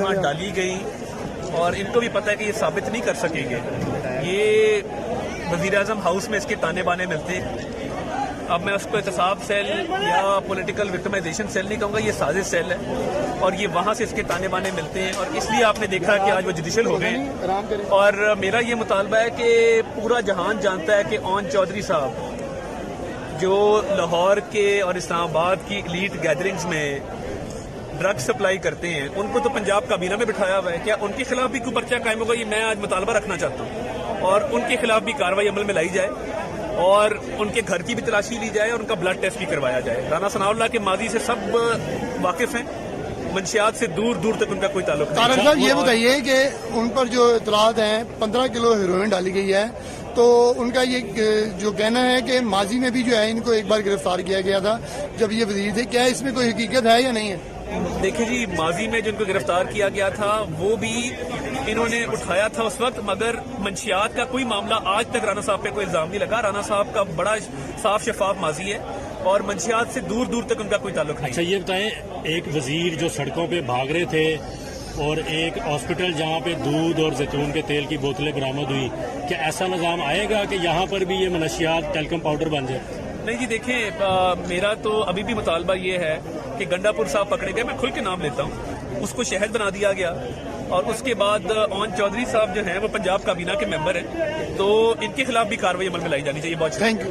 वहाँ डाली गई और इनको भी पता है कि ये साबित नहीं कर सकेंगे। ये वज़ीर-ए-आज़म हाउस में इसके ताने बाने मिलते हैं। अब मैं उसको एहतसाब सेल या पॉलिटिकल विक्टिमाइजेशन सेल नहीं कहूँगा, ये साजिश सेल है और ये वहाँ से इसके ताने बाने मिलते हैं और इसलिए आपने देखा कि आज वो जुडिशल हो गए। और मेरा ये मुतालबा है कि पूरा जहान जानता है कि ओन चौधरी साहब जो लाहौर के और इस्लामाबाद की एलीट गैदरिंग्स में ड्रग सप्लाई करते हैं, उनको तो पंजाब काबीना में बिठाया हुआ है। क्या उनके खिलाफ भी कोई पर्चा कायम होगा? ये मैं आज मुतालबा रखना चाहता हूँ और उनके खिलाफ भी कार्रवाई अमल में लाई जाए और उनके घर की भी तलाशी ली जाए और उनका ब्लड टेस्ट भी करवाया जाए। राना सनाउल्लाह के माजी से सब वाकिफ हैं, मंशियात से दूर दूर तक उनका कोई ताल्लुक नहीं। तारक साहब, ये बताइए कि उन पर जो इतलात हैं 15 किलो हेरोइन डाली गई है, तो उनका ये जो कहना है कि माजी में भी जो है इनको एक बार गिरफ्तार किया गया था जब ये वजीर थे, क्या इसमें कोई हकीकत है या नहीं है? देखिए जी, माजी में जिनको गिरफ्तार किया गया था वो भी इन्होंने उठाया था उस वक्त, मगर मंशियात का कोई मामला आज तक राना साहब पे कोई इल्जाम नहीं लगा। राना साहब का बड़ा साफ शफाफ माजी है और मंशियात से दूर दूर तक उनका कोई ताल्लुक नहीं। अच्छा, ये बताएं, एक वजीर जो सड़कों पे भाग रहे थे और एक हॉस्पिटल जहाँ पे दूध और जैतून के तेल की बोतलें बरामद हुई, क्या ऐसा निज़ाम आएगा कि यहाँ पर भी ये मनशियात टेलकम पाउडर बन जाए? नहीं जी, देखें, मेरा तो अभी भी मुतालबा ये है कि गंडापुर साहब पकड़े गए, मैं खुल के नाम लेता हूँ, उसको शहद बना दिया गया और उसके बाद ओन चौधरी साहब जो हैं वो पंजाब काबीना के मेंबर हैं, तो इनके खिलाफ भी कार्रवाई अमल में लाई जानी चाहिए। बहुत थैंक यू।